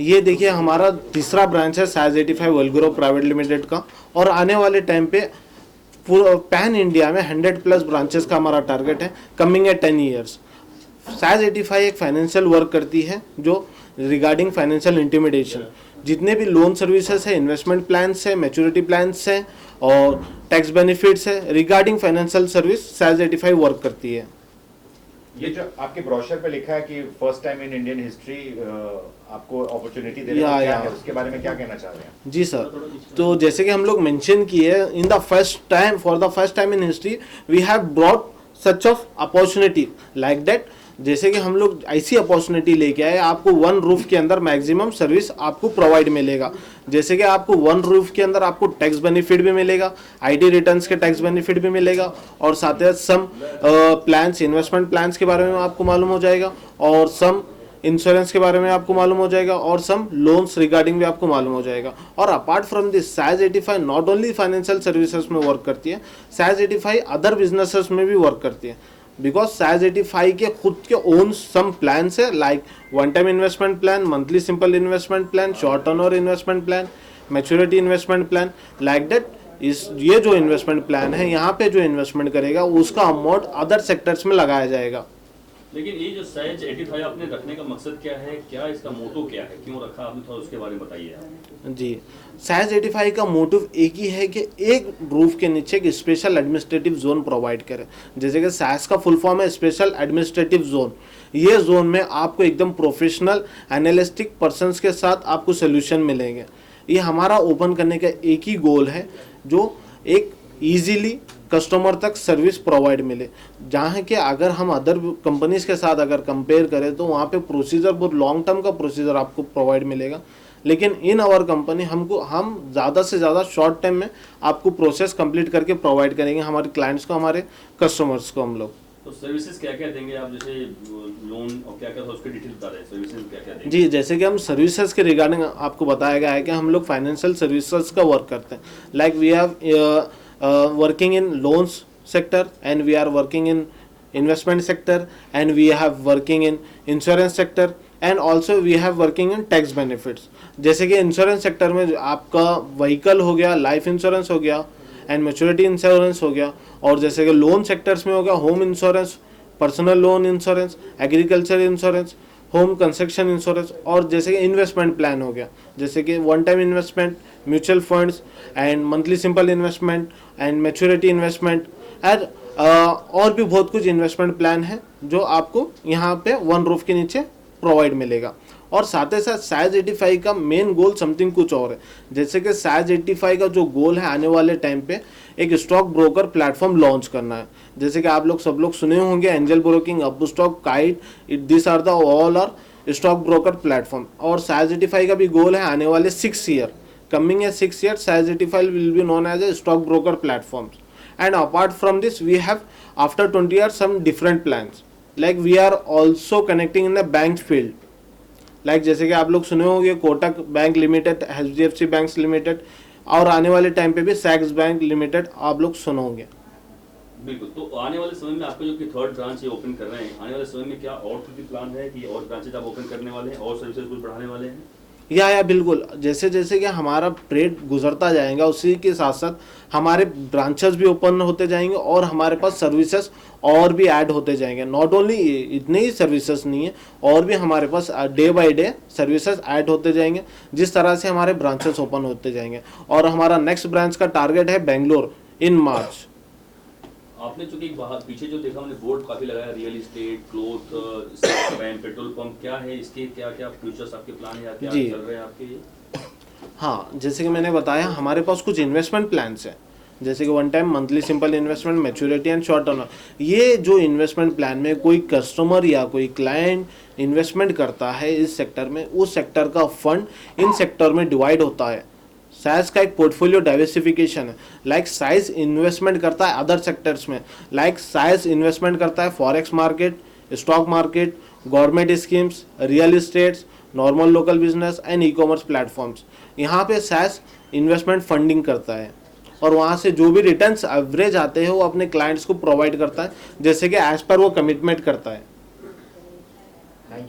ये देखिए हमारा तीसरा ब्रांच है साइज 85 वेलग्रो प्राइवेट लिमिटेड का, और आने वाले टाइम पे पूरा पैन इंडिया में 100+ ब्रांचेस का हमारा टारगेट है कमिंग एट 10 ईयर्स। साइज 85 एक फाइनेंशियल वर्क करती है जो रिगार्डिंग फाइनेंशियल इंटिमिडेशन, जितने भी लोन सर्विसेज है, इन्वेस्टमेंट प्लान्स है, मैच्योरिटी प्लान्स है और टैक्स बेनिफिट्स है, regarding financial service size 85 work करती है। ये जो आपके ब्रोशर पे लिखा है कि first time in Indian history आपको अपॉर्चुनिटी दे रहा है, क्या है उसके बारे में क्या कहना चाह रहे हैं? जी सर, तो जैसे कि हम लोग मेंशन किए, in the first time, for the first time in history we have brought such of opportunity like that. जैसे कि हम लोग ऐसी अपॉर्चुनिटी लेके आए, आपको वन रूफ के अंदर मैक्सिमम सर्विस आपको प्रोवाइड मिलेगा। जैसे कि आपको वन रूफ के अंदर आपको टैक्स बेनिफिट भी मिलेगा, आईटी रिटर्न्स के टैक्स बेनिफिट भी मिलेगा, और साथ ही सम प्लान्स, इन्वेस्टमेंट प्लान्स के बारे में आपको मालूम हो जाएगा, और सम इंश्योरेंस के बारे में आपको मालूम हो जाएगा, और सम लोन्स रिगार्डिंग भी आपको मालूम हो जाएगा। और apart from this size 85 not only financial services में वर्क करती है, साइज 85 अदर बिजनेसेस में भी वर्क करती है। बिकॉज साइज 85 के खुद के ओन सम प्लान्स है, like one time investment plan, monthly simple investment plan, short Turner investment plan, maturity investment plan, like that. ये जो इन्वेस्टमेंट प्लान है, यहाँ पे जो इन्वेस्टमेंट करेगा उसका अमाउंट अदर सेक्टर्स में लगाया जाएगा। लेकिन ये जो साइज 85 आपने रखने का मकसद क्या है, क्या इसका मोटो क्या है, क्यों रखा आपने, थोड़ा उसके बारे में बताइए आप। जी, साइज 85 का मोटिव एक ही है कि एक रूफ के नीचे एक स्पेशल एडमिनिस्ट्रेटिव जोन प्रोवाइड करे। जैसे कि साइज का फुल फॉर्म है स्पेशल एडमिनिस्ट्रेटिव जोन। ये जोन में आपको एकदम प्रोफेशनल एनालिस्टिक पर्सन्स के साथ आपको सोल्यूशन मिलेंगे। ये हमारा ओपन करने का एक ही गोल है, जो एक ईजीली कस्टमर तक सर्विस प्रोवाइड मिले, जहाँ के अगर हम अदर कंपनीज के साथ अगर कंपेयर करें तो वहाँ पे प्रोसीजर बहुत लॉन्ग टर्म का प्रोसीजर आपको प्रोवाइड मिलेगा। लेकिन इन आवर कंपनी हम ज़्यादा से ज़्यादा शॉर्ट टाइम में आपको प्रोसेस कंप्लीट करके प्रोवाइड करेंगे हमारे क्लाइंट्स को, हमारे कस्टमर्स को हम लोग। तो सर्विसेज क्या क्या देंगे आप, जैसे लोन और क्या क्या उसके डिटेल बता रहे हैं, सर्विसेज क्या क्या देंगे? जी, जैसे कि हम सर्विसेज के रिगार्डिंग आपको बताया गया है कि हम लोग फाइनेंशियल सर्विसेज का वर्क करते हैं। Like we have working in loans sector, and we are working in investment sector, and we have working in insurance sector, and also we have working in tax benefits। जैसे कि insurance sector में आपका vehicle हो गया, life insurance हो गया, and maturity insurance हो गया, और जैसे कि लोन सेक्टर्स में हो गया home insurance, personal loan insurance, agriculture insurance, home construction insurance, और जैसे कि इन्वेस्टमेंट प्लान हो गया, जैसे कि one time investment, mutual funds, and monthly simple investment, and maturity investment, and और भी बहुत कुछ इन्वेस्टमेंट प्लान है जो आपको यहाँ पे वन रूफ के नीचे प्रोवाइड मिलेगा। और साथ ही साथ साइज 85 का मेन गोल समथिंग कुछ और है। जैसे कि साइज 85 का जो गोल है, आने वाले टाइम पे एक स्टॉक ब्रोकर प्लेटफॉर्म लॉन्च करना है। जैसे कि आप लोग सब लोग सुने होंगे Angel Broking, Upstox, Kite, this are the all are stock broker platform. और साइज 85 का भी गोल है आने वाले 6 year, coming as 6 years, Size 85 will be known as a stock broker platforms. And apart from this, we have after 20 years some different plans. Like we are also connecting in the bank field. Like जैसे कि आप लोग सुने होंगे Kotak bank limited, HDFC bank limited, और आने वाले time पे भी सैक्स बैंक लिमिटेड आप लोग सुनोगे। बिल्कुल। तो आने वाले समय में आपको जो कि थर्ड ब्रांच ओपन कर रहे हैं, आने वाले समय में क्या और भी प्लान है कि और ब्रांचेज आप ओपन करने वाले हैं और सर्विसेज कुछ बढ़ाने वाले हैं? या बिल्कुल, जैसे जैसे कि हमारा ट्रेड गुजरता जाएगा उसी के साथ साथ हमारे ब्रांचेस भी ओपन होते जाएंगे, और हमारे पास सर्विसेज और भी ऐड होते जाएंगे। नॉट ओनली इतने ही सर्विसेज नहीं है, और भी हमारे पास day by day services add होते जाएंगे, जिस तरह से हमारे ब्रांचेस ओपन होते जाएंगे। और हमारा नेक्स्ट ब्रांच का टारगेट है बेंगलोर इन मार्च। आपने चूंकि पीछे जो देखा हमने बोर्ड काफी लगाया, real estate, cloth, petrol pump, क्या है इसके, क्या क्या फ्यूचर्स आपके प्लान है, क्या चल रहे हैं आपके? हाँ, जैसे कि मैंने बताया हमारे पास कुछ इन्वेस्टमेंट प्लान्स हैं, जैसे कि one time, monthly simple investment, maturity and short Turner. ये जो इन्वेस्टमेंट प्लान में कोई कस्टमर या कोई क्लाइंट इन्वेस्टमेंट करता है इस सेक्टर में, उस सेक्टर का फंड इन सेक्टर में डिवाइड होता है। साइज का एक पोर्टफोलियो डाइवर्सिफिकेशन है। लाइक साइज इन्वेस्टमेंट करता है अदर सेक्टर्स में, लाइक साइज इन्वेस्टमेंट करता है forex market, stock market, government schemes, real estates, normal local business and e commerce platforms. यहाँ पे साइज इन्वेस्टमेंट फंडिंग करता है, और वहाँ से जो भी रिटर्न्स एवरेज आते हैं वो अपने क्लाइंट्स को प्रोवाइड करता है, जैसे कि एज पर वो कमिटमेंट करता है।